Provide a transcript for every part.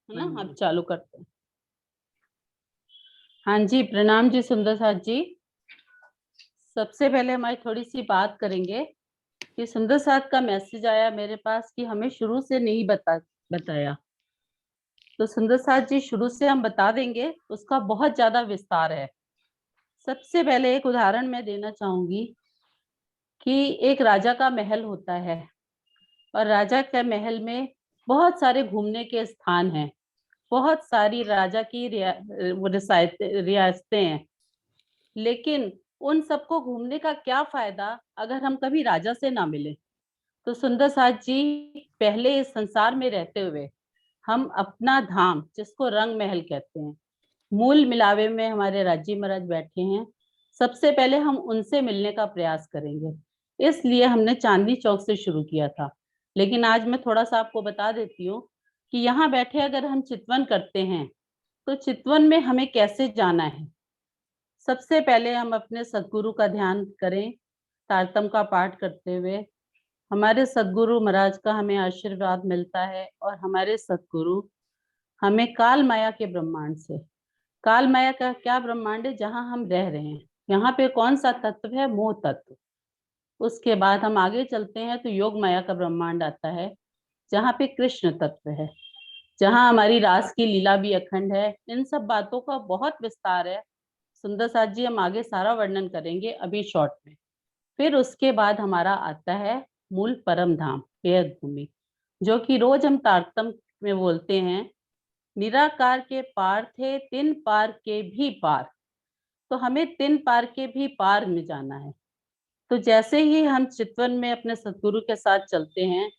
है हाँ ना। अब जी। चालू करते हैं। हाँ जी, प्रणाम जी सुंदर साथ जी। सबसे पहले हमारी थोड़ी सी बात करेंगे कि सुंदर साथ का मैसेज आया मेरे पास कि हमें शुरू से नहीं बताया। तो सुंदर साथ जी शुरू से हम बता देंगे, उसका बहुत ज्यादा विस्तार है। सबसे पहले एक उदाहरण मैं देना चाहूंगी कि एक राजा का महल होता है और राजा के महल में बहुत सारे घूमने के स्थान हैं। बहुत सारी राजा की रियासतें हैं। लेकिन उन सबको घूमने का क्या फायदा अगर हम कभी राजा से ना मिले। तो सुंदर साथ जी, पहले इस संसार में रहते हुए हम अपना धाम, जिसको रंग महल कहते हैं, मूल मिलावे में हमारे राजी महाराज बैठे हैं। सबसे पहले हम उनसे मिलने का प्रयास करेंगे, इसलिए हमने चांदनी चौक से शुरू किया था। लेकिन आज मैं थोड़ा सा आपको बता देती हूँ कि यहाँ बैठे अगर हम चितवन करते हैं तो चितवन में हमें कैसे जाना है। सबसे पहले हम अपने सदगुरु का ध्यान करें, तारतम का पाठ करते हुए। हमारे सदगुरु महाराज का हमें आशीर्वाद मिलता है और हमारे सदगुरु हमें काल माया के ब्रह्मांड से, काल माया का क्या ब्रह्मांड है जहां हम रह रहे हैं, यहाँ पे कौन सा तत्व है, मोह तत्व। उसके बाद हम आगे चलते हैं तो योग माया का ब्रह्मांड आता है, जहाँ पे कृष्ण तत्व है, जहाँ हमारी रास की लीला भी अखंड है। इन सब बातों का बहुत विस्तार है सुंदर साथ जी, हम आगे सारा वर्णन करेंगे अभी शॉर्ट में। फिर उसके बाद हमारा आता है मूल परम धाम बेहद भूमि, जो कि रोज हम तारतम में बोलते हैं, निराकार के पार थे तिन पार के भी पार। तो हमें तिन पार के भी पार में जाना है। तो जैसे ही हम चितवन में अपने सतगुरु के साथ चलते हैं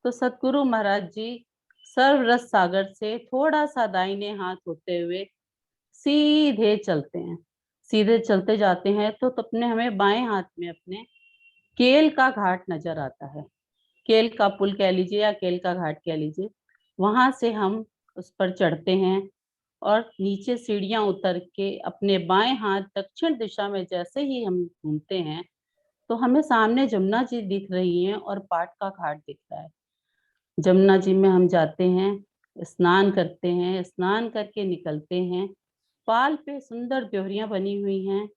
तो सतगुरु महाराज जी सर्वरस सागर से थोड़ा सा दाहिने हाथ होते हुए सीधे चलते हैं। सीधे चलते जाते हैं तो अपने हमें बाएं हाथ में अपने केल का घाट नजर आता है। केल का पुल कह लीजिए या केल का घाट कह लीजिए। वहां से हम उस पर चढ़ते हैं और नीचे सीढ़ियां उतर के अपने बाएं हाथ दक्षिण दिशा में जैसे ही हम घूमते हैं तो हमें सामने जमुना जी दिख रही हैं और पाट का घाट दिख रहा है। जमुना जी में हम जाते हैं, स्नान करते हैं, स्नान करके निकलते हैं। पाल पे सुंदर ब्योहरियां बनी हुई हैं,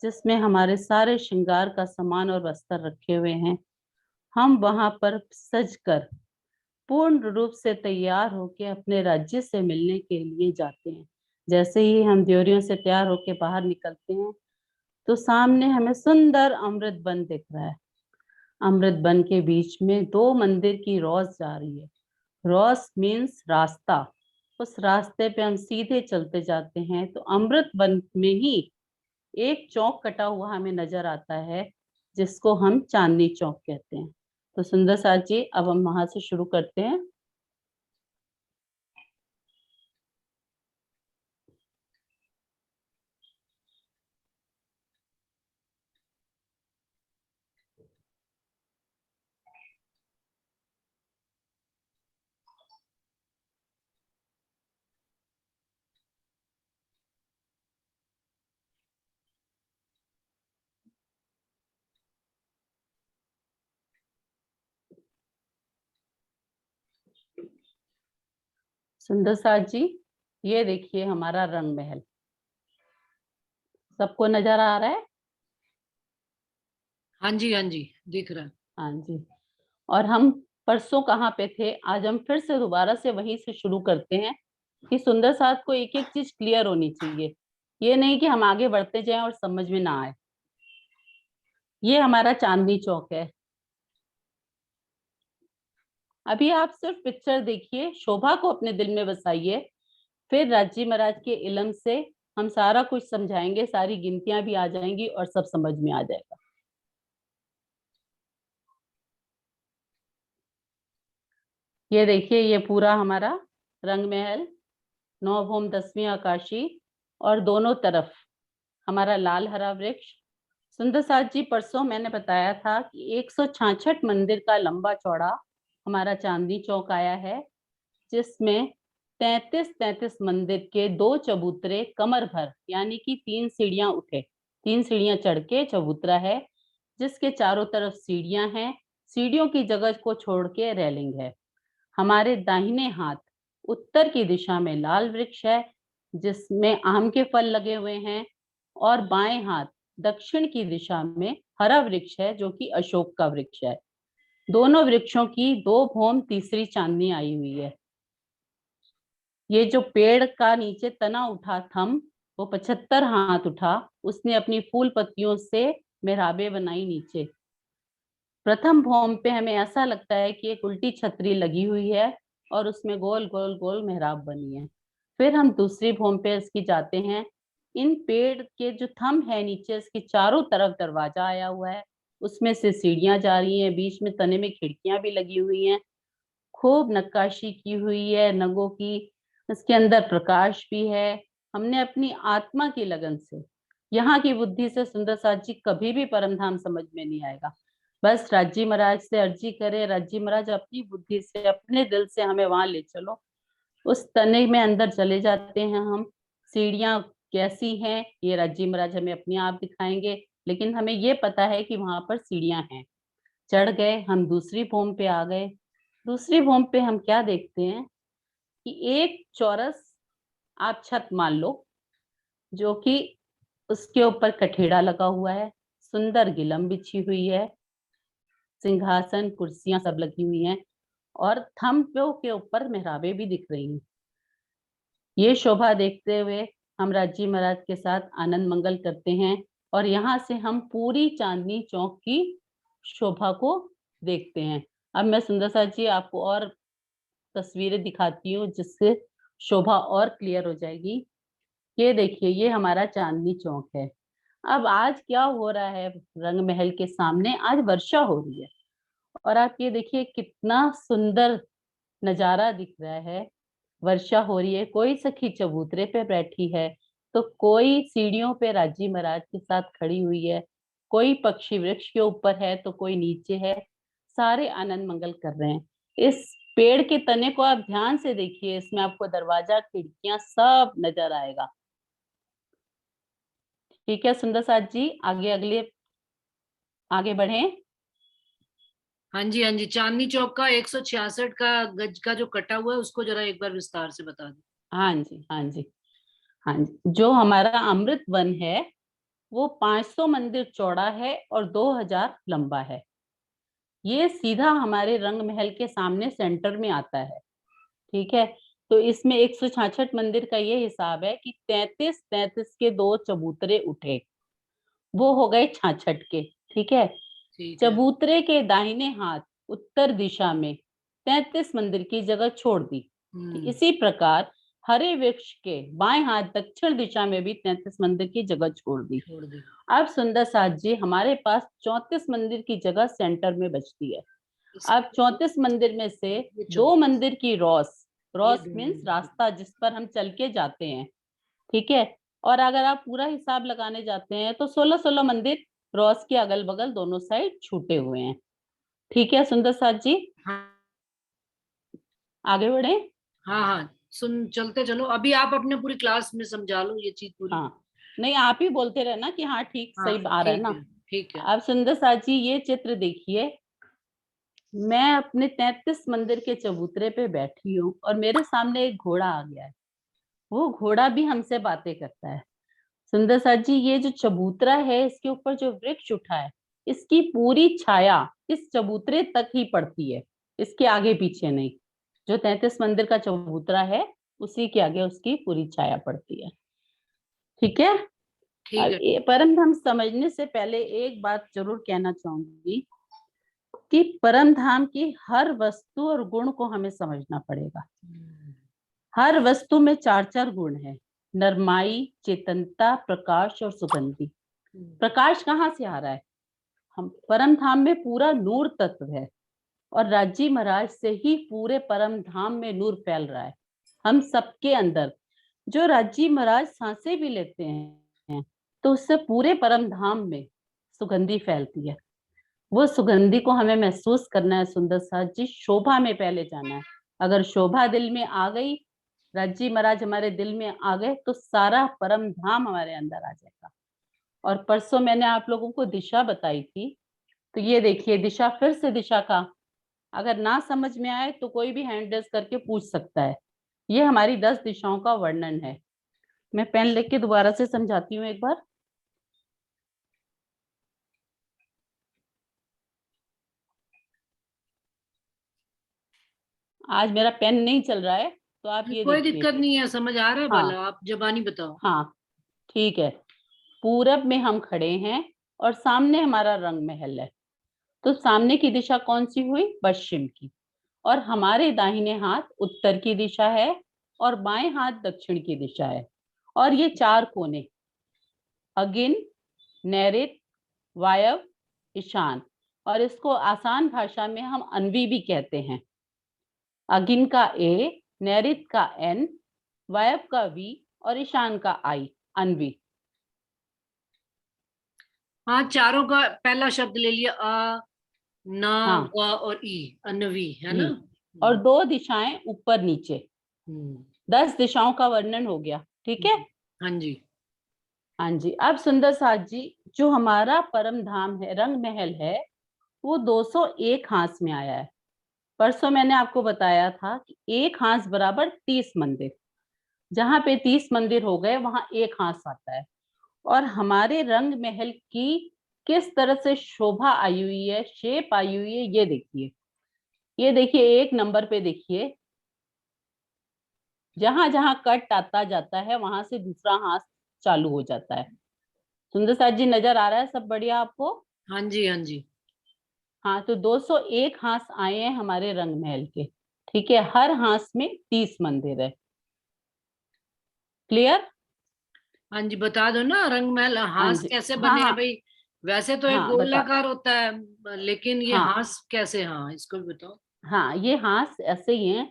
जिसमें हमारे सारे श्रृंगार का सामान और वस्त्र रखे हुए हैं। हम वहां पर सज कर पूर्ण रूप से तैयार होके अपने राज्य से मिलने के लिए जाते हैं। जैसे ही हम द्योरियों से तैयार होके बाहर निकलते हैं तो सामने हमें सुंदर अमृत वन दिख रहा है। अमृत वन के बीच में दो मंदिर की रोज जा रही है। रोज मीन्स रास्ता। उस रास्ते पे हम सीधे चलते जाते हैं तो अमृत वन में ही एक चौक कटा हुआ हमें नजर आता है, जिसको हम चांदनी चौक कहते हैं। तो सुंदर साथ जी, अब हम वहां से शुरू करते हैं। सुंदर साथ जी, ये देखिए हमारा रंग महल। सबको नजर आ रहा है? हाँ जी, हाँ जी, दिख रहा है। हाँ जी। और हम परसों कहाँ पे थे, आज हम फिर से दोबारा से वहीं से शुरू करते हैं कि सुंदर साथ को एक एक चीज क्लियर होनी चाहिए। ये नहीं कि हम आगे बढ़ते जाएं और समझ में ना आए। ये हमारा चांदनी चौक है। अभी आप सिर्फ पिक्चर देखिए, शोभा को अपने दिल में बसाइए। फिर राजी महाराज के इलम से हम सारा कुछ समझाएंगे, सारी गिनतियां भी आ जाएंगी और सब समझ में आ जाएगा। ये देखिए, ये पूरा हमारा रंग महल, 9 भूम 10वीं आकाशी, और दोनों तरफ हमारा लाल हरा वृक्ष। सुंदर साथ जी, परसों मैंने बताया था कि 166 मंदिर का लंबा चौड़ा हमारा चांदनी चौक आया है, जिसमें 33 मंदिर के दो चबूतरे कमर भर, यानी कि 3 सीढ़ियां उठे, 3 सीढ़ियां चढ़ के चबूतरा है, जिसके चारों तरफ सीढ़ियां हैं। सीढ़ियों की जगह को छोड़ के रेलिंग है। हमारे दाहिने हाथ उत्तर की दिशा में लाल वृक्ष है जिसमें आम के फल लगे हुए हैं, और बाएं हाथ दक्षिण की दिशा में हरा वृक्ष है जो कि अशोक का वृक्ष है। दोनों वृक्षों की 2 भौम तीसरी चांदनी आई हुई है। ये जो पेड़ का नीचे तना उठा थम, वो 75 हाथ उठा, उसने अपनी फूल पत्तियों से मेहराबें बनाई नीचे। प्रथम भौम पे हमें ऐसा लगता है कि एक उल्टी छतरी लगी हुई है और उसमें गोल गोल गोल मेहराब बनी है। फिर हम दूसरी भौम पे इसकी जाते हैं। इन पेड़ के जो थम है नीचे, इसकी चारों तरफ दरवाजा आया हुआ है, उसमें से सीढ़ियां जा रही हैं, बीच में तने में खिड़कियां भी लगी हुई हैं, खूब नक्काशी की हुई है नगों की, इसके अंदर प्रकाश भी है। हमने अपनी आत्मा की लगन से, यहाँ की बुद्धि से सुंदर साथ जी कभी भी परम धाम समझ में नहीं आएगा। बस राजी महाराज से अर्जी करे, राजी महाराज अपनी बुद्धि से अपने दिल से हमें वहां ले चलो। उस तने में अंदर चले जाते हैं हम। सीढ़ियां कैसी हैं ये राजी महाराज हमें अपने आप दिखाएंगे, लेकिन हमें ये पता है कि वहां पर सीढ़ियां हैं। चढ़ गए हम, दूसरी भूमि पे आ गए। दूसरी भूमि पे हम क्या देखते हैं कि एक चौरस आप छत मान लो, जो कि उसके ऊपर कठेड़ा लगा हुआ है, सुंदर गिलम बिछी हुई है, सिंहासन कुर्सियां सब लगी हुई हैं, और थंभों के ऊपर मेहराबें भी दिख रही हैं। ये शोभा देखते हुए हम राजी महाराज के साथ आनंद मंगल करते हैं, और यहाँ से हम पूरी चांदनी चौक की शोभा को देखते हैं। अब मैं सुंदर साथ जी आपको और तस्वीरें दिखाती हूँ जिससे शोभा और क्लियर हो जाएगी। ये देखिए, ये हमारा चांदनी चौक है। अब आज क्या हो रहा है रंग महल के सामने, आज वर्षा हो रही है, और आप ये देखिए कितना सुंदर नजारा दिख रहा है। वर्षा हो रही है, कोई सखी चबूतरे पे बैठी है, तो कोई सीढ़ियों पे राजी महाराज के साथ खड़ी हुई है, कोई पक्षी वृक्ष के ऊपर है तो कोई नीचे है। सारे आनंद मंगल कर रहे हैं। इस पेड़ के तने को आप ध्यान से देखिए, इसमें आपको दरवाजा खिड़कियां सब नजर आएगा। ठीक है सुंदर साथ जी, आगे अगले आगे बढ़े। हाँ जी, हाँ जी। चांदनी चौक का 166 का गज का जो कटा हुआ है उसको जरा एक बार विस्तार से बता दो। हाँ जी, हाँ जी, हाँ जी। जो हमारा अमृत वन है वो 500 मंदिर चौड़ा है और 2000 लंबा है। ये सीधा हमारे रंग महल के सामने सेंटर में आता है। ठीक है, तो इसमें 166 मंदिर का ये हिसाब है कि 33 के 2 चबूतरे उठे, वो हो गए 66 के। ठीक है, ठीक है। चबूतरे के दाहिने हाथ उत्तर दिशा में 33 मंदिर की जगह छोड़ दी। हम्म। इसी प्रकार हरे वृक्ष के बाएं हाथ दक्षिण दिशा में भी 33 मंदिर की जगह छोड़ दी। छोड़ दी। अब सुंदर साथ जी हमारे पास 34 मंदिर की जगह सेंटर में बचती है। अब इसमें 34 मंदिर में से ये 2 34। मंदिर की ये रॉस दो मीन्स मंदिर। रास्ता जिस पर हम चल के जाते हैं। ठीक है, और अगर आप पूरा हिसाब लगाने जाते हैं तो 16 मंदिर रॉस के अगल बगल दोनों साइड छूटे हुए हैं। ठीक है सुंदर साथ जी, हाँ आगे बढ़े। हाँ हाँ, सुन चलते चलो, अभी आप अपने पूरी क्लास में समझा लो ये चीज पूरी। हाँ, नहीं आप ही बोलते रहना कि हाँ ठीक हाँ सही आ रहा है ठीक ना। है। ठीक है। अब सुंदर साथ जी ये चित्र देखिए, मैं अपने 33 मंदिर के चबूतरे पे बैठी हूँ और मेरे सामने एक घोड़ा आ गया है। वो घोड़ा भी हमसे बातें करता है। सुंदर साथ जी ये जो चबूतरा है, इसके ऊपर जो वृक्ष उठा है, इसकी पूरी छाया इस चबूतरे तक ही पड़ती है, इसके आगे पीछे नहीं। जो 33 मंदिर का चबूतरा है उसी के आगे उसकी पूरी छाया पड़ती है। ठीक है, ठीक है। परम धाम समझने से पहले एक बात जरूर कहना चाहूंगी कि परम धाम की हर वस्तु और गुण को हमें समझना पड़ेगा। हम्म। हर वस्तु में 4 4 गुण है, नरमाई, चेतनता, प्रकाश और सुगंधि। प्रकाश कहाँ से आ रहा है? हम परम धाम में पूरा नूर तत्व है, और राजी महाराज से ही पूरे परम धाम में नूर फैल रहा है। हम सबके अंदर जो राजी महाराज सांसें भी लेते हैं तो उससे पूरे परम धाम में सुगंधि फैलती है। वो सुगंधि को हमें महसूस करना है सुंदर साथ जी, शोभा में पहले जाना है। अगर शोभा दिल में आ गई, राजी महाराज हमारे दिल में आ गए, तो सारा परम धाम हमारे अंदर आ जाएगा। और परसों मैंने आप लोगों को दिशा बताई थी, तो ये देखिए दिशा, फिर से दिशा का अगर ना समझ में आए तो कोई भी हैंड रेज करके पूछ सकता है। ये हमारी 10 दिशाओं का वर्णन है। मैं पेन लिख के दोबारा से समझाती हूँ एक बार। आज मेरा पेन नहीं चल रहा है, तो आप ये कोई देखिए। दिक्कत नहीं है, समझ आ रहा है हाँ भला, आप जबानी बताओ। हाँ, ठीक है। पूरब में हम खड़े हैं और सामने हमारा रंग महल है। तो सामने की दिशा कौन सी हुई? पश्चिम की। और हमारे दाहिने हाथ उत्तर की दिशा है और बाएं हाथ दक्षिण की दिशा है। और ये 4 कोने, अगिन, नैऋत, वायव, ईशान। और इसको आसान भाषा में हम अनवी भी कहते हैं। अगिन का ए, नैऋत का एन, वायव का वी और ईशान का आई, अनवी। हाँ, चारों का पहला शब्द ले लिया, अ, न, हाँ, व और ई, अनवी, है ना। वी। और 2 दिशाएं ऊपर नीचे। हम्म 10 दिशाओं का वर्णन हो गया, ठीक है। हाँ जी। हाँ जी, अब सुंदर साथ जी, जो हमारा परम धाम है, रंग महल है, वो 201 हांस में आया है। परसों मैंने आपको बताया था कि एक हांस बराबर 30 मंदिर। जहां पे 30 मंदिर हो गए, वहां एक हांस आता है। और हमारे रंग महल की किस तरह से शोभा आई हुई है, शेप आई हुई है, ये देखिए। ये देखिए, एक नंबर पे देखिए, जहां जहां कट आता जाता है वहां से दूसरा हाथ चालू हो जाता है। सुंदर साथ जी, नजर आ रहा है सब बढ़िया आपको? हाँ जी, हाँ जी। हाँ, तो 201 हांस आए हैं हमारे रंग महल के। ठीक है, हर हांस में 30 मंदिर है। क्लियर? हाँ जी, बता दो ना, रंग महल हाँ हांस जी, कैसे हाँ बने हैं हाँ भाई? वैसे तो एक हाँ, बता। गोलाकार होता है, लेकिन ये हाँ हांस कैसे? हाँ, इसको भी बताओ। हाँ, ये हांस ऐसे ही हैं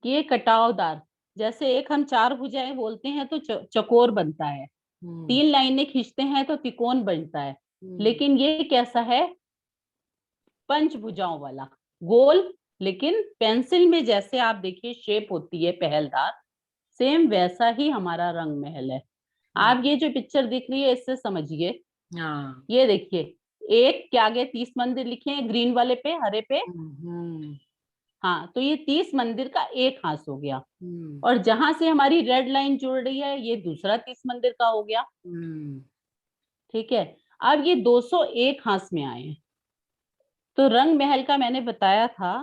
कि ये कटावदार। जैसे एक हम 4 भुजाएं बोलते हैं तो चकोर बनता है। हम्म 3 लाइनें खींचते हैं तो त्रिकोण बनता है। हम्म लेकिन ये कैसा है? पंचभुजाओं वाला, गोल। लेकिन पेंसिल में जैसे आप देखिए शेप होती है पहलदार, सेम वैसा ही हमारा रंग महल है। हम्म, आप ये जो पिक्चर दिख रही है, इससे समझिए। हाँ। ये देखिए, एक के आगे 30 मंदिर लिखे हैं, ग्रीन वाले पे, हरे पे। हम्म हाँ, तो ये 30 मंदिर का एक हांस हो गया। हम्म और जहां से हमारी रेड लाइन जुड़ रही है, ये दूसरा 30 मंदिर का हो गया। हम्म ठीक है। अब ये 201 हांस में आए हैं। तो रंग महल का मैंने बताया था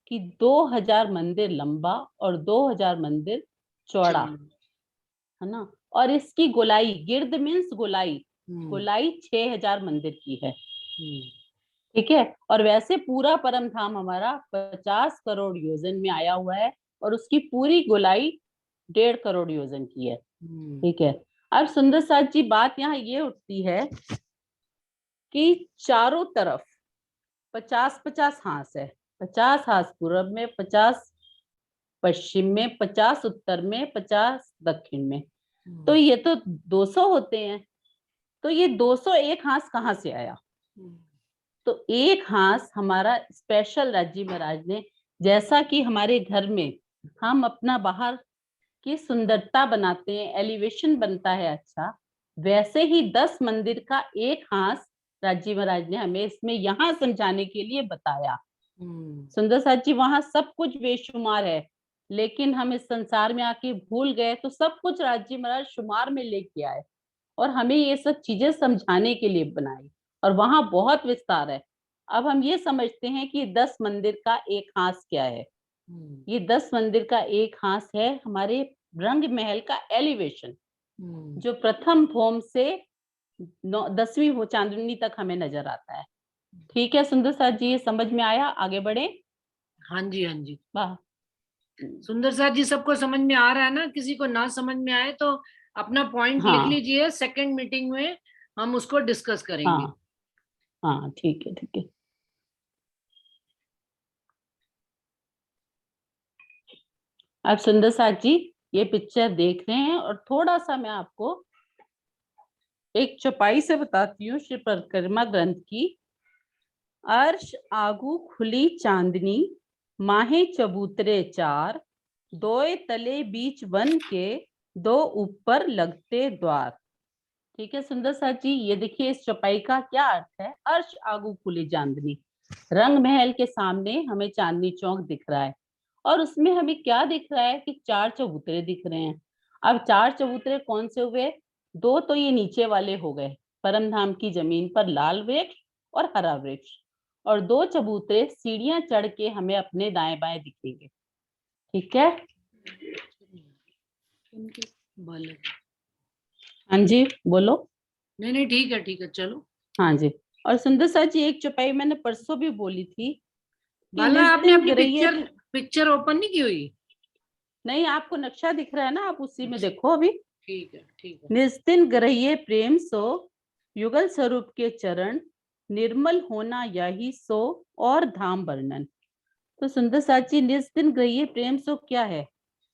कि 2000 मंदिर लंबा और 2000 मंदिर चौड़ा, चलो। है ना। और इसकी गोलाई, गिर्द मीन्स गोलाई, हम्म गोलाई 6000 मंदिर की है। हम्म ठीक है। और वैसे पूरा परम धाम हमारा 50 करोड़ योजन में आया हुआ है। और उसकी पूरी गोलाई 1.5 करोड़ योजन की है। हम्म ठीक है। अब सुंदर साथ जी, बात यहाँ ये उठती है कि चारों तरफ 50-50 हांस है। 50 हांस पूरब में, 50 पश्चिम में, 50 उत्तर में, 50 दक्षिण में। तो हम्म ये तो 200 होते हैं। तो ये 201 हांस कहाँ से आया? हम्म तो एक हांस हमारा स्पेशल राज्य महाराज ने, जैसा कि हमारे घर में हम अपना बाहर की सुंदरता बनाते हैं, एलिवेशन बनता है अच्छा, वैसे ही 10 मंदिर का एक हांस राज्य महाराज ने हमें इसमें यहाँ समझाने के लिए बताया। हम्म सुंदर साथ जी, वहां सब कुछ बेशुमार है, लेकिन हम इस संसार में आके भूल गए, तो सब कुछ राज्य महाराज शुमार में लेके आए और हमें ये सब चीजें समझाने के लिए बनाई। और वहां बहुत विस्तार है। अब हम ये समझते हैं कि 10 मंदिर का एक हांस क्या है। हम्म ये 10 मंदिर का एक हांस है हमारे रंग महल का एलिवेशन, हम्म जो प्रथम भौम से 10वीं वो चांदनी तक हमें नजर आता है। ठीक है सुंदर साथ जी, ये समझ में आया? आगे बढ़े। हाँ जी, हाँ जी। वाह। सुंदर साथ जी, सबको समझ में आ रहा है ना? किसी को ना समझ में आए तो अपना पॉइंट लिख हाँ लीजिए, सेकंड मीटिंग में हम उसको डिस्कस करेंगे। हाँ हाँ, ठीक है, ठीक है। अब सुंदर साथ जी, ये पिक्चर देख रहे हैं और थोड़ा सा मैं आपको एक चौपाई से बताती हूँ श्री परिक्रमा ग्रंथ की। अर्श आगू खुली चांदनी, माहे चबूतरे चार, दोए तले बीच वन के, दो ऊपर लगते द्वार। ठीक है सुंदर साथ जी, ये देखिए इस चौपाई का क्या अर्थ है। अर्श आगू खुली चांदनी, रंग महल के सामने हमें चांदनी चौक दिख रहा है। और उसमें हमें क्या दिख रहा है कि 4 चबूतरे दिख रहे हैं। अब 4 चबूतरे कौन से हुए? 2 तो ये नीचे वाले हो गए, परम धाम की जमीन पर लाल वृक्ष और हरा वृक्ष, और 2 चबूतरे सीढ़ियां चढ़ के हमें अपने दाएं बाएं दिखेंगे। ठीक है, उनके बालक। हाँ जी बोलो। नहीं नहीं, ठीक है चलो। हाँ जी, और सुंदर सा जी एक चौपाई मैंने परसों भी बोली थी कि बाला, आपने निस्दिन अपनी ग्रह्य। पिक्चर ओपन नहीं की हुई? नहीं, आपको नक्शा दिख रहा है ना, आप उसी में देखो अभी। ठीक है। निस्दिन ग्रह्य प्रेम सो, युगल स्वरूप के चरण, निर्मल होना यही सो, और धाम वर्णन। तो सुंदर साची, निस्दिन ग्रह्य प्रेम सो क्या है?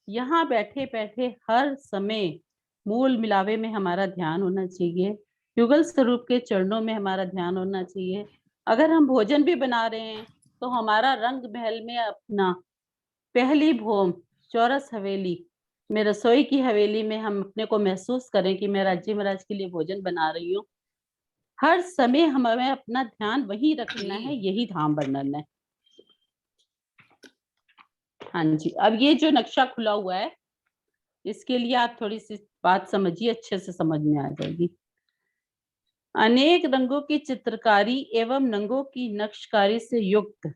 यहाँ बैठे बैठे हर समय मूल मिलावे में हमारा ध्यान होना चाहिए, युगल स्वरूप के चरणों में हमारा ध्यान होना चाहिए। अगर हम भोजन भी बना रहे हैं तो हमारा रंग महल में अपना पहली भोम चौरस हवेली में, रसोई की हवेली में हम अपने को महसूस करें कि मैं राज्य महाराज के लिए भोजन बना रही हूँ। हर समय हमें अपना ध्यान वही रखना है, यही धाम वर्णन है। हाँ जी, अब ये जो नक्शा खुला हुआ है, इसके लिए आप थोड़ी सी बात समझिए, अच्छे से समझ में आ जाएगी। अनेक रंगों की चित्रकारी एवं नंगों की नक्शकारी से युक्त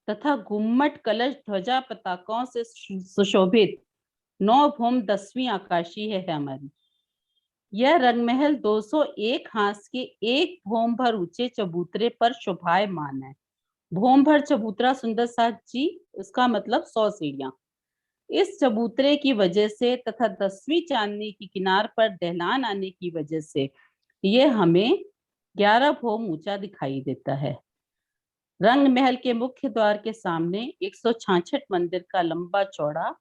तथा गुम्मट कलश ध्वजा पताकों से सुशोभित 9 भूम 10वीं आकाशी है हमारी। यह रंगमहल 201 हांस के एक भूम भर ऊंचे चबूतरे पर शोभायमान है। भूम भर चबूतरा सुंदर साथ जी, उसका मतलब 100 सीढ़ियां। इस चबूतरे की वजह से तथा 10वीं चांदनी की किनार पर दहलान आने की वजह से यह हमें 11 भूम ऊंचा दिखाई देता है। रंग महल के मुख्य द्वार के सामने 166 मंदिर का लंबा चौड़ा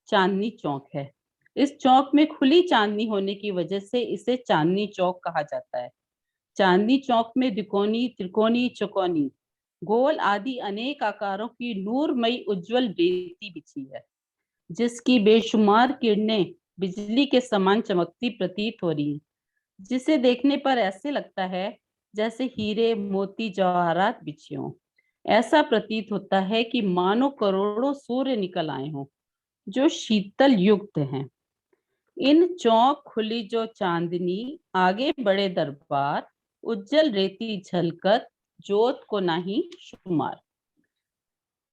चांदनी चौक है। इस चौक में खुली चांदनी होने की वजह से इसे चांदनी चौक कहा जाता है। चांदनी चौक में द्विकोणी, त्रिकोणी, चौकोनी, गोल आदि अनेक आकारों की नूरमयी उज्जवल रेती बिछी है, जिसकी बेशुमार किरणें बिजली के समान चमकती प्रतीत हो रही है, जिसे देखने पर ऐसे लगता है जैसे हीरे मोती जवाहरात बिछे हों। ऐसा प्रतीत होता है कि मानो करोड़ों सूर्य निकल आए हों, जो शीतल युक्त हैं। इन चौक खुली जो चांदनी, आगे बड़े दरबार, उज्जवल रेती झलकत, जोत को नहीं शुमार।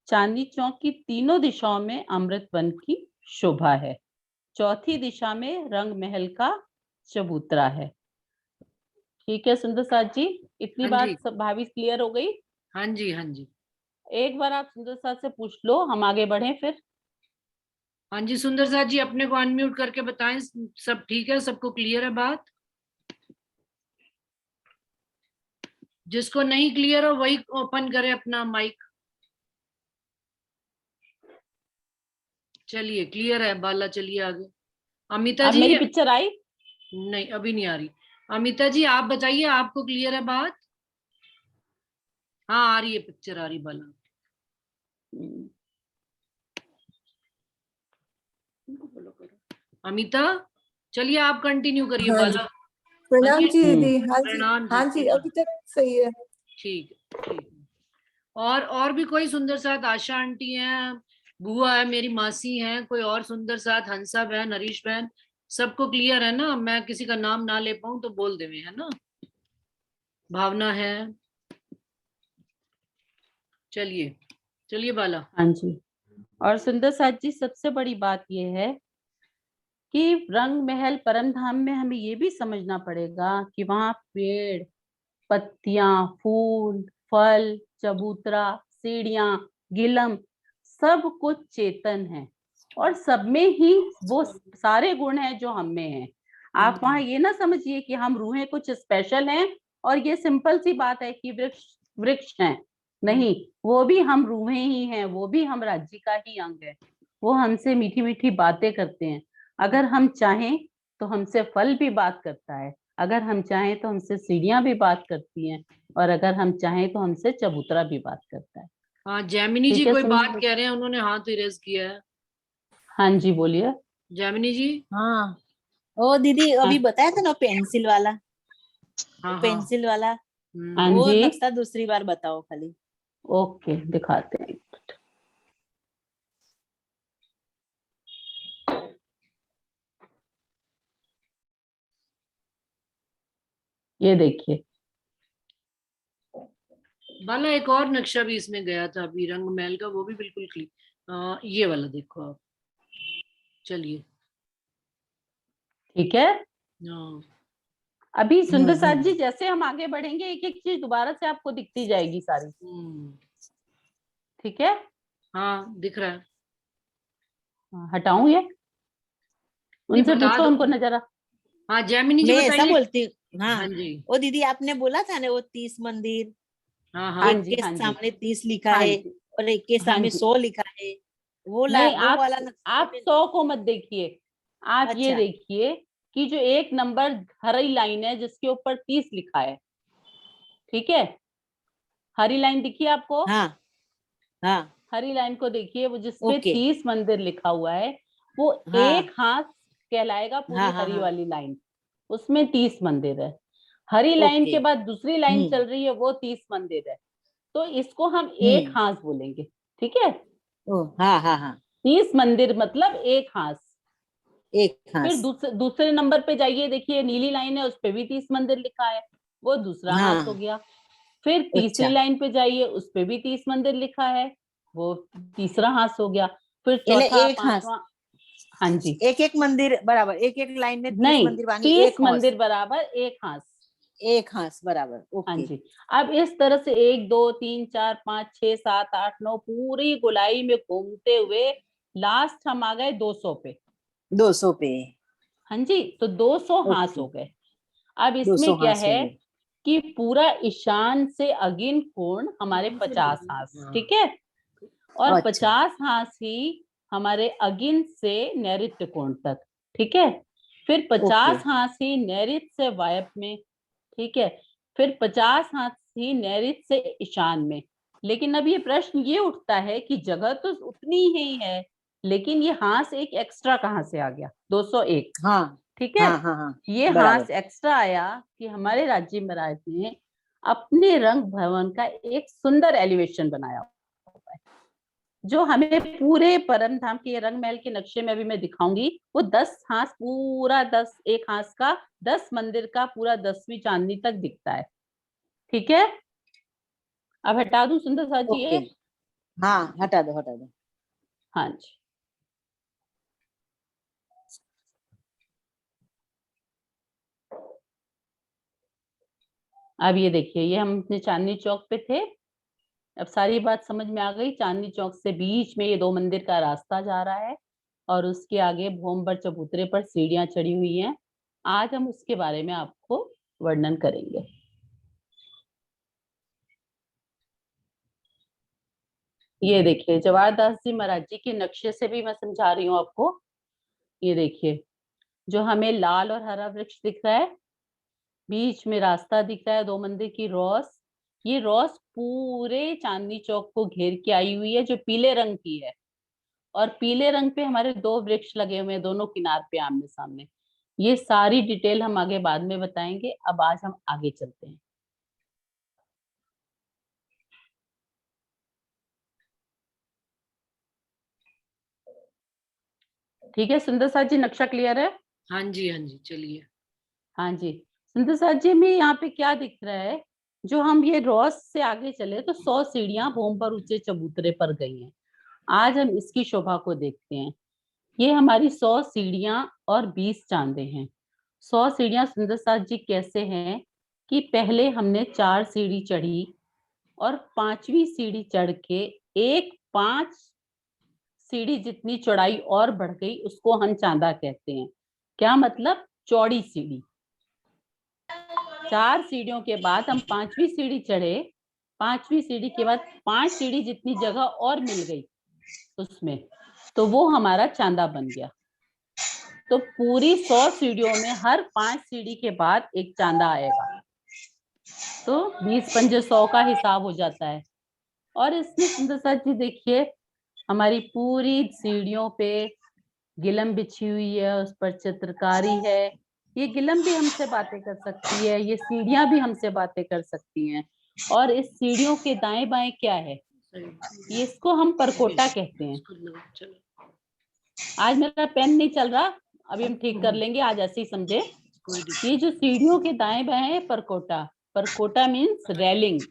चांदनी चौक की तीनों दिशाओं में अमृत वन की शोभा है। चौथी दिशा में रंग महल का चबूतरा है। ठीक है सुंदर साथ जी, इतनी हाँ जी, बात सब भाभी क्लियर हो गई? हाँ जी, हाँ जी। एक बार आप सुंदर साथ से पूछ लो, हम आगे बढ़े फिर। हाँ जी, सुंदर साथ जी अपने को अनम्यूट करके बताएं, सब ठीक है, सबको क्लियर है बात? जिसको नहीं क्लियर हो वही ओपन करे अपना माइक। चलिए, क्लियर है बाला, चलिए आगे। अमिता अब जी। मेरी पिक्चर आई? नहीं, अभी नहीं आ रही। अमिता जी आप बताइए, आपको क्लियर है बात? हाँ, आ रही है, पिक्चर आ रही बाला। अमिता, चलिए आप कंटिन्यू करिए हाँ जी, बाला। हाँ प्रणाम जी, जी दीदी। हाँ जी, प्रणाम जी, हाँ जी, प्रणाम। अभी तक सही है। ठीक है, ठीक है। और भी कोई सुंदर साथ? आशा आंटी हैं, बुआ है, मेरी मासी हैं, कोई और सुंदर साथ? हंसा बहन, हरीश बहन, सबको क्लियर है ना? मैं किसी का नाम ना ले पाऊं तो बोल देवे, है ना? भावना है। चलिए, चलिए बाला। हाँ जी, और सुंदर साथ जी सबसे बड़ी बात यह है कि रंग महल परम धाम में हमें ये भी समझना पड़ेगा कि वहाँ पेड़, पत्तियां, फूल, फल, चबूतरा, सीढ़ियां, गिलम, सब कुछ चेतन है, और सब में ही वो सारे गुण हैं जो हम में हैं। आप वहां ये ना समझिए कि हम रूहें कुछ स्पेशल हैं और ये सिंपल सी बात है कि वृक्ष वृक्ष हैं। नहीं, वो भी हम रूहें ही हैं, वो भी हम राज्य का ही अंग है। वो हमसे मीठी मीठी बातें करते हैं। अगर हम चाहें तो हमसे फल भी बात करता है, अगर हम चाहें तो हमसे सीढ़ियां भी बात करती हैं, और अगर हम चाहें तो हमसे चबूतरा भी बात करता है। हाँ, जैमिनी जी ठीक है कोई बात सुन, कह रहे हैं, उन्होंने हाथ रेज किया है। हाँ जी बोलिए। जैमिनी जी। हाँ, ओ दीदी हाँ, अभी बताया था ना पेंसिल वाला, हाँ हाँ। पेंसिल वाला, हाँ वो जी, नक्शा दूसरी बार बताओ खाली। ओके दिखाते हैं। ये देखिए, बाला एक और नक्शा भी इसमें गया था अभी रंग महल का, वो भी बिल्कुल क्लीन। ये वाला देखो आप, चलिए। ठीक है। हाँ। अभी सुंदर साथ जी हम्म। जैसे हम आगे बढ़ेंगे एक एक चीज दोबारा से आपको दिखती जाएगी सारी। हम्म। ठीक है। हाँ दिख रहा है। हाँ, हटाऊं ये? नहीं उनसे बता पूछो, दो। उनको नजर आ। हाँ जैमिनी जी मैं ऐसा बताइए। बोलती हूँ, हाँ हाँ। जी। वो दीदी आपने बोला था ना, वो 30 मंदिर, हाँ हाँ हाँ। एक जी, के हाँ जी, सामने 30 लिखा हाँ है जी, और एक के हाँ सामने जी। 100 लिखा है। नहीं, वो आप वाला नक्शा आप में। 100 को मत देखिए। आप ये अच्छा। देखिए कि जो एक नंबर हरी लाइन है जिसके ऊपर 30 लिखा है। ठीक है, हरी लाइन दिखी आपको? हाँ हाँ। हरी लाइन को देखिए, वो जिसपे ओके। 30 मंदिर लिखा हुआ है, वो हाँ एक हाथ कहलाएगा पूरी हाँ हाँ हरी हाँ। वाली लाइन। उसमें 30 मंदिर है। हरी लाइन ओके। के बाद दूसरी लाइन हम्म चल रही है, वो 30 मंदिर है। तो इसको हम एक हम्म। हाथ बोलेंगे। ठीक है, ओ हाँ हाँ हाँ। 30 मंदिर मतलब एक हाथ। एक फिर हाथ। दूसरे नंबर पे जाइए, देखिए नीली लाइन है, उस पे भी 30 मंदिर लिखा है, वो दूसरा हाथ हो हाँ। गया। फिर तीसरी अच्छा। लाइन पे जाइए, उस पे भी 30 मंदिर लिखा है, वो तीसरा हाथ हो गया। फिर यानी चौथा, एक हाथ। पांचवा। हाँ जी। एक एक मंदिर बराबर, एक एक लाइन में 30 नहीं, मंदिर बानी 30 एक हाथ। मंदिर बराबर एक हाथ। एक हाथ बराबर। हाँ ओके। जी। अब इस तरह से 1 2 3 4 5 6 7 8 9 पूरी गोलाई में घूमते हुए लास्ट हम आ गए 200 पे। 200 पे। हाँ जी, तो 200 हाथ ओके। हो गए। अब 200 इसमें क्या हाथ हो है गए। कि पूरा ईशान से अगिन कोण हमारे 50 हाथ। ठीक है, और अच्छा। 50 हाथ ही हमारे अगिन से नैऋत्य कोण तक। ठीक है, फिर ओके। 50 हाथ ही नैऋत्य से वायव्य में। ठीक है, फिर 50 हाथ ही नैऋत्य से ईशान में। लेकिन अब ये प्रश्न ये उठता है कि जगह तो उतनी ही है, लेकिन ये हाथ एक एक्स्ट्रा कहाँ से आ गया? 201। हाँ ठीक है, हाँ हाँ हाँ। ये बराबर। हाथ एक्स्ट्रा आया कि हमारे राज्य महाराज ने अपने रंग भवन का एक सुंदर एलिवेशन बनाया हुआ है, जो हमें पूरे परम धाम के रंग महल के नक्शे में अभी मैं दिखाऊंगी। वो 10 हाथ पूरा, 10 एक हाथ का 10 मंदिर का पूरा 10वीं चांदनी तक दिखता है। ठीक है, अब हटा दूं सुंदर साथ जी ओके। ये? हाँ हटा दो हटा दो। हाँ जी। अब ये देखिए, ये हम अपने चांदनी चौक पे थे। अब सारी बात समझ में आ गई। चांदनी चौक से बीच में ये 2 मंदिर का रास्ता जा रहा है, और उसके आगे भोमबर चबूतरे पर सीढ़ियां चढ़ी हुई हैं। आज हम उसके बारे में आपको वर्णन करेंगे। ये देखिए, जवाहर दास जी महाराज जी के नक्शे से भी मैं समझा रही हूँ आपको। ये देखिए, जो हमें लाल और हरा वृक्ष दिख रहा है, बीच में रास्ता दिख रहा है, 2 मंदिर की रॉस। ये रॉस पूरे चांदनी चौक को घेर के आई हुई है, जो पीले रंग की है। और पीले रंग पे हमारे 2 वृक्ष लगे हुए हैं दोनों किनार पे आमने सामने। ये सारी डिटेल हम आगे बाद में बताएंगे। अब आज हम आगे चलते हैं। ठीक है सुंदर साथ जी, नक्शा क्लियर है? हाँ जी चलिए। हाँ जी। सुंदर साथ जी, में यहाँ पे क्या दिख रहा है? जो हम ये रॉस से आगे चले तो 100 सीढ़ियां भूम पर ऊंचे चबूतरे पर गई हैं। आज हम इसकी शोभा को देखते हैं। ये हमारी 100 सीढ़ियां और 20 चांदे हैं। 100 सीढ़ियां सुंदर साथ जी कैसे हैं कि पहले हमने 4 सीढ़ी चढ़ी, और 5वीं सीढ़ी चढ़ के एक 5 सीढ़ी जितनी चौड़ाई और बढ़ गई, उसको हम चांदा कहते हैं। क्या मतलब? चौड़ी सीढ़ी। 4 सीढ़ियों के बाद हम 5वीं सीढ़ी चढ़े। 5वीं सीढ़ी के बाद 5 सीढ़ी जितनी जगह और मिल गई उसमें, तो वो हमारा चांदा बन गया। तो पूरी 100 सीढ़ियों में हर 5 सीढ़ी के बाद एक चांदा आएगा, तो 20 पंजे 100 का हिसाब हो जाता है। और इसमें सुंदर साथ जी देखिए, हमारी पूरी सीढ़ियों पे गिलम बिछी हुई है, उस पर चित्रकारी है। ये गिलम भी हमसे बातें कर सकती है, ये सीढ़ियां भी हमसे बातें कर सकती हैं। और इस सीढ़ियों के दाएं बाएं क्या है? ये इसको हम परकोटा कहते हैं। चलो। आज मेरा पेन नहीं चल रहा, अभी हम ठीक कर लेंगे, आज ऐसे ही समझे। कोई दिक्कत ये जो सीढ़ियों के दाएं बाएं है परकोटा, परकोटा मीन्स रेलिंग,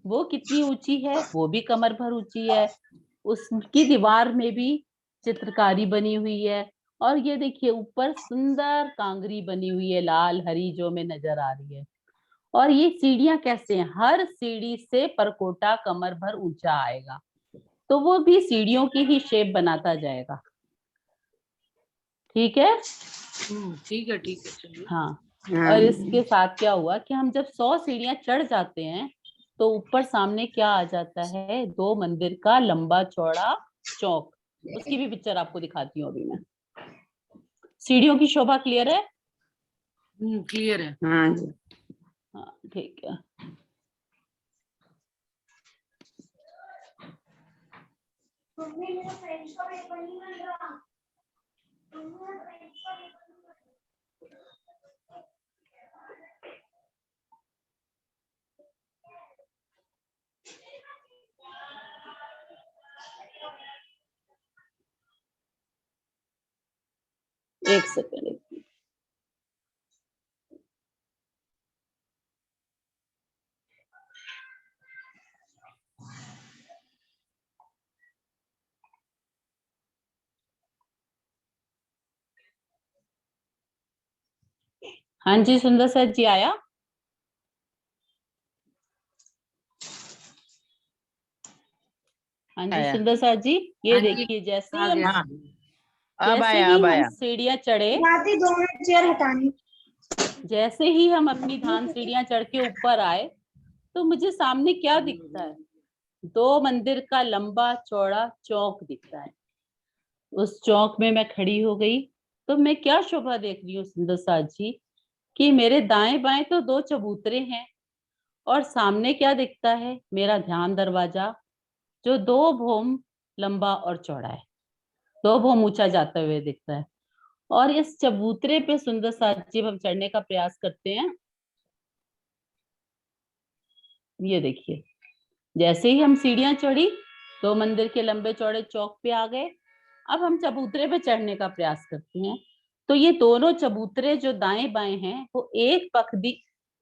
वो कितनी ऊंची है, वो भी कमर भर ऊंची है। उसकी दीवार में भी चित्रकारी बनी हुई है। और ये देखिए ऊपर सुंदर कांगरी बनी हुई है, लाल हरी जो में नजर आ रही है। और ये सीढ़ियां कैसे हैं, हर सीढ़ी से परकोटा कमर भर ऊंचा आएगा, तो वो भी सीढ़ियों की ही शेप बनाता जाएगा। ठीक है। ठीक है चलिए। हाँ। हाँ। और इसके साथ क्या हुआ कि हम जब 100 सीढ़ियां चढ़ जाते हैं तो ऊपर सामने क्या आ जाता है, 2 मंदिर का लंबा चौड़ा चौक। उसकी भी पिक्चर आपको दिखाती हूँ अभी मैं। सीढ़ियों की शोभा क्लियर है? क्लियर है। हाँ जी। हाँ ठीक है। एक सेकेंड। हाँ जी सुंदर सर जी आया। हाँ जी आया। सुंदर सर जी, ये हाँ जी, देखिए जैसे आ ही हम गया। हाँ अब जैसे आया ही अब हम आया। सीढ़ियां चढ़े, बातें 2 मिनट चेयर हटानी। जैसे ही हम अपनी धान सीढ़ियां चढ़ के ऊपर आए तो मुझे सामने क्या दिखता है, 2 मंदिर का लंबा चौड़ा चौक दिखता है। उस चौक में मैं खड़ी हो गई तो मैं क्या शोभा देख रही हूँ सुंदर साथ जी, कि मेरे दाएं बाएं तो 2 चबूतरे हैं और सामने क्या दिखता है, मेरा ध्यान दरवाजा जो 2 भोम लंबा और चौड़ा है, 2 भोम ऊंचा जाते हुए दिखता है। और इस चबूतरे पे सुंदर साथ जी हम चढ़ने का प्रयास करते हैं। ये देखिए जैसे ही हम सीढ़ियां चढ़ी, 2 मंदिर के लंबे चौड़े चौक पे आ गए। अब हम चबूतरे पे चढ़ने का प्रयास करते हैं। तो ये दोनों चबूतरे जो दाएं बाएं हैं वो एक पखदी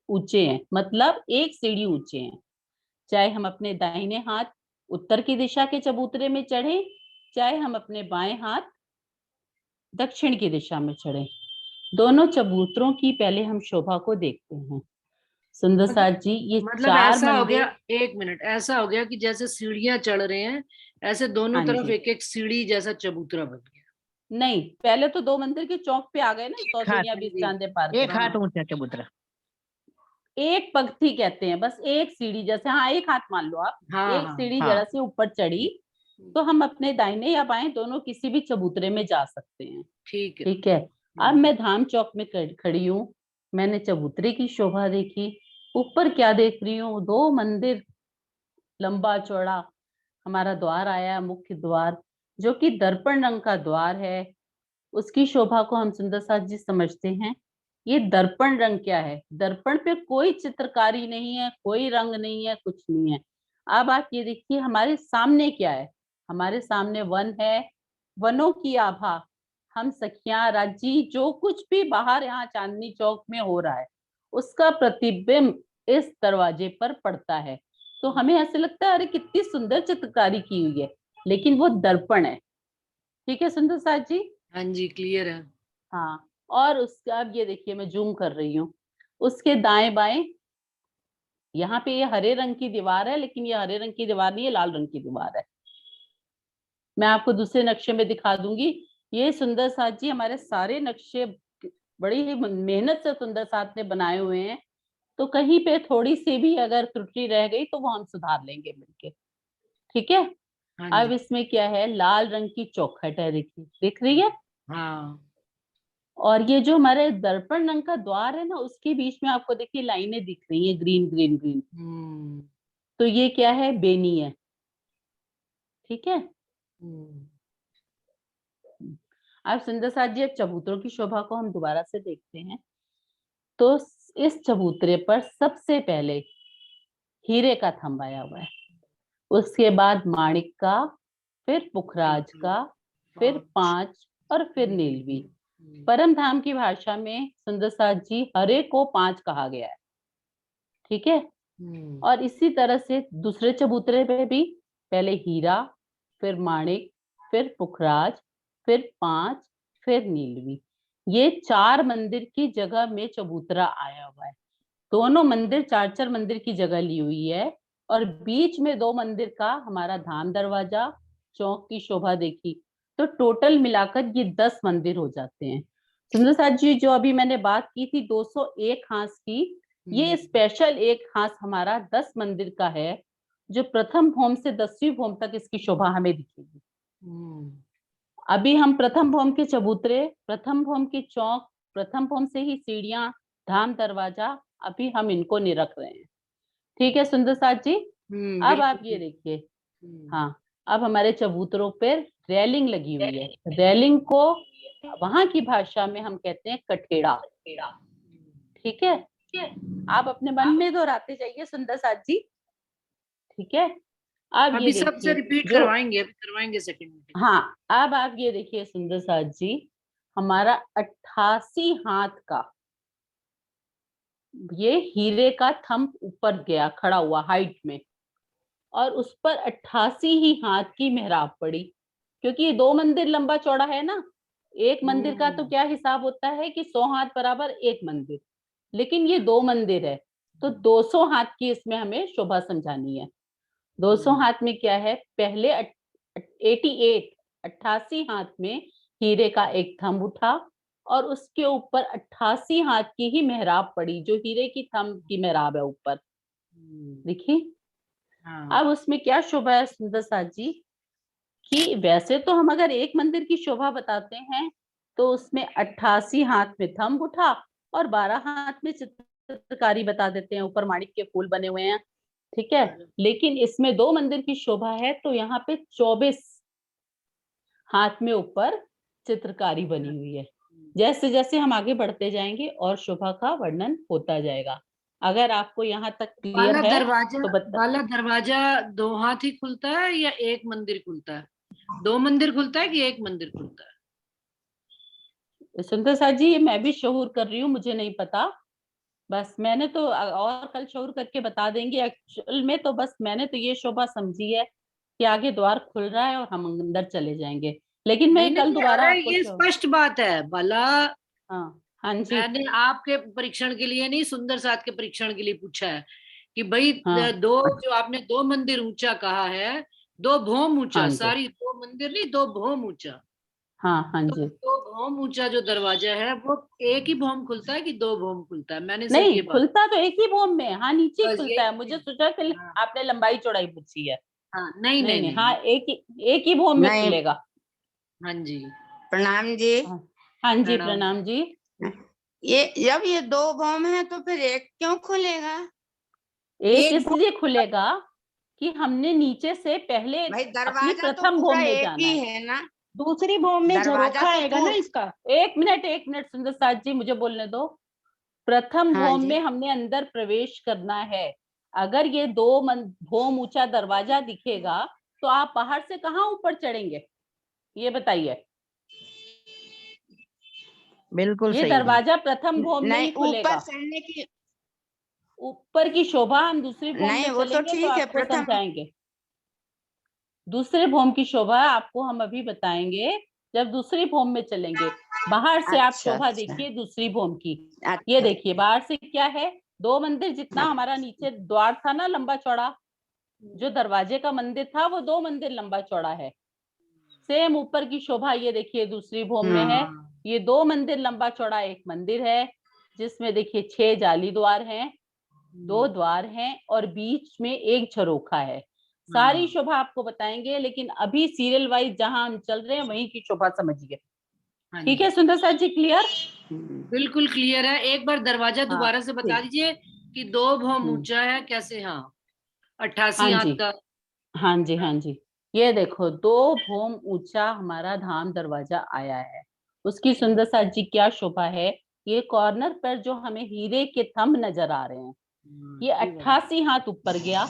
ऊंचे हैं, मतलब एक सीढ़ी ऊंचे हैं। चाहे हम अपने दाहिने हाथ उत्तर की दिशा के चबूतरे में चढ़े, चाहे हम अपने बाएं हाथ दक्षिण की दिशा में चढ़े, दोनों चबूतरों की पहले हम शोभा को देखते हैं। सुंदर साथ जी ये मतलब 4 ऐसा हो गया, मंदिर। 1 मिनट, ऐसा हो गया कि जैसे सीढ़ियां चढ़ रहे हैं, ऐसे दोनों हाँ तरफ जी। एक एक सीढ़ी जैसा चबूतरा बन गया। नहीं, पहले तो 2 मंदिर के चौक पे आ गए ना, 100 हाथ सीढ़ियां 20 जी। चांदे पार एक हाथ करके। ऊंचा चबूतरा। एक पंक्ति कहते हैं, बस एक सीढ़ी, जैसे हाँ एक हाथ मान लो आप, हाँ एक हाँ। सीढ़ी हाँ जरा सी ऊपर चढ़ी तो हम अपने दाहिने या बाएं दोनों किसी भी चबूतरे में जा सकते हैं। ठीक है। ठीक है। अब मैं धाम चौक में खड़ी हूँ, मैंने चबूतरे की शोभा देखी, ऊपर क्या देख रही हूँ, 2 मंदिर लंबा चौड़ा। हमारा द्वार आया, मुख्य द्वार, जो कि दर्पण रंग का द्वार है। उसकी शोभा को हम सुंदर साथ जी समझते हैं। ये दर्पण रंग क्या है, दर्पण पे कोई चित्रकारी नहीं है, कोई रंग नहीं है, कुछ नहीं है। अब आप ये देखिए हमारे सामने क्या है, हमारे सामने वन है, वनों की आभा, हम सखियां राजी जो कुछ भी बाहर यहाँ चांदनी चौक में हो रहा है उसका प्रतिबिंब इस दरवाजे पर पड़ता है। तो हमें ऐसे लगता है अरे कितनी सुंदर चित्रकारी की हुई है, लेकिन वो दर्पण है। ठीक है सुंदर साथ जी। हाँ जी, क्लियर है। हाँ। और उसका अब ये देखिए मैं जूम कर रही हूँ, उसके दाएं बाएं यहाँ पे ये हरे रंग की दीवार है, लेकिन ये हरे रंग की दीवार नहीं है, लाल रंग की दीवार है। मैं आपको दूसरे नक्शे में दिखा दूंगी। ये सुंदर साथ जी हमारे सारे नक्शे बड़ी ही मेहनत से सुंदर साथ ने बनाए हुए हैं, तो कहीं पे थोड़ी सी भी अगर त्रुटि रह गई तो वो हम सुधार लेंगे मिलके। ठीक है। हाँ अब जी। इसमें क्या है, लाल रंग की चौखट है, देखिए दिख रही है। हाँ। और ये जो हमारे दर्पण रंग का द्वार है ना, उसके बीच में आपको देखिए लाइनें दिख रही हैं, ग्रीन ग्रीन ग्रीन। हम्म। तो ये क्या है, बेनी है। ठीक है। हम्म। अब सुंदर साथ जी अब चबूतरों की शोभा को हम दोबारा से देखते हैं। तो इस चबूतरे पर सबसे पहले हीरे का थंब आया हुआ है, उसके बाद माणिक का, फिर पुखराज का, फिर पाँच। 5 और फिर नीलवी। परम धाम की भाषा में सुंदर साथ जी हरे को 5 कहा गया है, ठीक है। और इसी तरह से दूसरे चबूतरे पे भी पहले हीरा, फिर माणिक, फिर पुखराज, फिर 5, फिर नीलवी। ये 4 मंदिर की जगह में चबूतरा आया हुआ है। दोनों मंदिर 4-4 मंदिर की जगह ली हुई है और बीच में 2 मंदिर का हमारा धाम दरवाजा, चौक की शोभा देखी तो टोटल मिलाकर ये 10 मंदिर हो जाते हैं। सुंदर साथ जी, जो अभी मैंने बात की थी 201 हांस की, ये स्पेशल एक हांस हमारा 10 मंदिर का है, जो प्रथम भौम से 10वीं भौम तक इसकी शोभा हमें दिखेगी। अभी हम प्रथम भौम के चबूतरे, प्रथम भौम की चौक, प्रथम भौम से ही सीढ़ियां, धाम दरवाजा, अभी हम इनको निरख रहे हैं, ठीक है सुंदर साथ जी। अब आप ये देखिए, हाँ, अब हमारे चबूतरों पर रेलिंग लगी हुई है। रेलिंग को वहां की भाषा में हम कहते हैं कठेड़ा, ठीक है। आप अपने मन में दोहराते जाइए सुंदर साथ जी, ठीक है। अब ये अभी सबसे देखिए रिपीट जो, करवाएंगे सेकंड में। हाँ, अब आप ये देखिए सुंदर साथ जी, हमारा 88 हाथ का ये हीरे का थंब ऊपर गया, खड़ा हुआ हाइट में, और उस पर 88 ही हाथ की मेहराब पड़ी, क्योंकि ये 2 मंदिर लंबा चौड़ा है ना। एक मंदिर का तो क्या हिसाब होता है कि 100 हाथ बराबर एक मंदिर, लेकिन ये 2 मंदिर है तो 200 हाथ की इसमें हमें शोभा समझानी है। 200 हाथ में क्या है, पहले 88 हाथ में हीरे का एक थंब उठा और उसके ऊपर 88 हाथ की ही मेहराब पड़ी, जो हीरे की थंब की मेहराब है ऊपर, देखिए। अब उसमें क्या शोभा है सुंदर साथ जी, कि वैसे तो हम अगर एक मंदिर की शोभा बताते हैं तो उसमें 88 हाथ में थंब उठा और 12 हाथ में चित्रकारी बता देते हैं, ऊपर माणिक के फूल बने हुए हैं, ठीक है। लेकिन इसमें 2 मंदिर की शोभा है तो यहाँ पे 24 हाथ में ऊपर चित्रकारी बनी हुई है। जैसे जैसे हम आगे बढ़ते जाएंगे और शोभा का वर्णन होता जाएगा। अगर आपको यहाँ तक क्लियर है तो बाला दरवाजा 2 हाथ ही खुलता है या एक मंदिर खुलता है? 2 मंदिर खुलता है कि एक मंदिर खुलता है? सुंदर साथ जी, ये मैं भी शहूर कर रही हूँ, मुझे नहीं पता। बस मैंने तो और कल शहूर करके बता देंगे। एक्चुअल में तो बस मैंने तो ये शोभा समझी है कि आगे द्वार खुल रहा है और हम अंदर चले जाएंगे, लेकिन मैं नहीं कल नहीं, दोबारा अरे आपको ये स्पष्ट बात है बाला। हाँ, हाँ जी, मैंने आपके परीक्षण के लिए नहीं, सुंदर साथ के परीक्षण के लिए पूछा है कि भाई हाँ, दो, जो आपने 2 मंदिर ऊंचा कहा है, 2 भौम ऊंचा, हाँ जी, सारी 2 मंदिर नहीं, 2 भौम ऊंचा। हाँ, हाँ तो जी। 2 भौम ऊंचा जो दरवाजा है वो एक ही भौम खुलता है कि 2 भौम खुलता है? मैंने सिर्फ नहीं, ये बात, खुलता तो एक ही भौम में, हाँ, नीचे बस खुलता है। मुझे यही। सोचा कि हाँ आपने लंबाई चौड़ाई पूछी है। हाँ, नहीं नहीं नहीं नहीं, हाँ, नहीं। एक ही भौम में नहीं, खुलेगा। हाँ जी, प्रणाम जी। हाँ, हाँ जी, प्रणाम। प्रणाम जी। ये जब ये 2 बम है तो फिर एक क्यों खुलेगा? एक एक इसलिए खुलेगा कि हमने नीचे से पहले भाई अपनी दरवाजा तो प्रथम पूरा भौम में एक जाना ही है। है ना? दूसरी भौम में दरवाजा झरोखा तो आएगा ना इसका। एक मिनट सुंदर साथ जी, मुझे बोलने दो। प्रथम हाँ भौम जी। में हमने अंदर प्रवेश करना है। अगर ये 2 भौम ऊंचा दरवाजा दिखेगा तो आप बाहर से कहाँ ऊपर चढ़ेंगे, ये बताइए। बिल्कुल ये सही बात। दरवाजा प्रथम भौम में ही नहीं, ऊपर खुलेगा। चढ़ने की ऊपर की शोभा हम दूसरी भौम नहीं, में वो तो चलेंगे तो ठीक है आपको प्रथम। समझाएंगे। दूसरे भौम की शोभा आपको हम अभी बताएंगे जब दूसरी भौम में चलेंगे। बाहर से आप अच्छा शोभा अच्छा देखिए दूसरी भौम की। ये अच्छा। देखिए बाहर से क्या है, 2 मंदिर जितना हमारा नीचे द्वार था ना लंबा चौड़ा, जो दरवाजे का मंदिर था वो 2 मंदिर लंबा चौड़ा है। सेम ऊपर की शोभा ये देखिए दूसरी भौम में है। ये 2 मंदिर लंबा चौड़ा एक मंदिर है, जिसमें देखिए 6 जाली द्वार हैं, 2 द्वार हैं और बीच में एक झरोखा है। सारी शोभा आपको बताएंगे, लेकिन अभी सीरियल वाइज जहां हम चल रहे हैं वहीं की शोभा समझिए। ठीक है सुंदर साथ जी, क्लियर? बिल्कुल क्लियर है। एक बार दरवाजा हाँ, दोबारा से बता ठीक। दीजिए कि 2 भौम ऊंचा है कैसे? हाँ, 88 हाँ हाथ जी, का। हाँ जी, हाँ जी। ये देखो 2 भौम ऊंचा हमारा धाम दरवाजा आया है। उसकी सुंदर साथ जी क्या शोभा है। ये कॉर्नर पर जो हमें हीरे के थंब नजर आ रहे हैं, ये 88 हाथ ऊपर गया,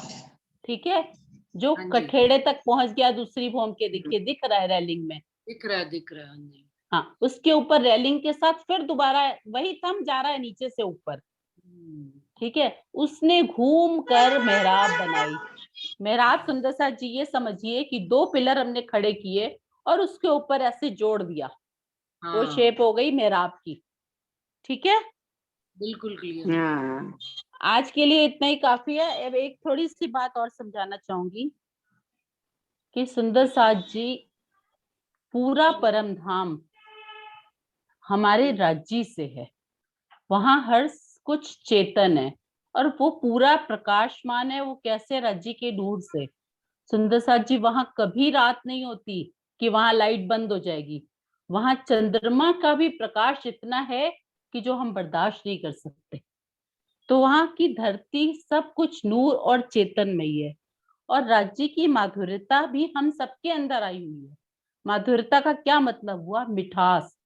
ठीक है। जो हाँ जी, कठेड़े तक पहुंच गया दूसरी भौम के, देखिए दिख रहा है रेलिंग में। दिख रहा है, दिख रहा है। हाँ जी, हाँ, उसके ऊपर रेलिंग के साथ फिर दोबारा वही थंब जा रहा है नीचे से ऊपर, ठीक है। उसने घूम कर मेहराब बनाई। मेहराब सुंदर साथ जी ये समझिए कि 2 पिलर हमने खड़े किए और उसके ऊपर ऐसे जोड़ दिया, वो हाँ शेप हो गई मेहराब की, ठीक है। बिल्कुल क्लियर। हाँ आज के लिए इतना ही काफी है। अब एक थोड़ी सी बात और समझाना चाहूंगी कि सुंदर साथ जी पूरा परम धाम हमारे राज्य से है, वहां हर कुछ चेतन है और वो पूरा प्रकाशमान है। वो कैसे? राज्य के नूर से। सुंदर साथ जी वहां कभी रात नहीं होती कि वहां लाइट बंद हो जाएगी। वहां चंद्रमा का भी प्रकाश इतना है कि जो हम बर्दाश्त नहीं कर सकते। तो वहां की धरती सब कुछ नूर और चेतन में ही है। और राज्य की माधुर्यता भी हम सबके अंदर आई हुई है। माधुर्यता का क्या मतलब हुआ? मिठास।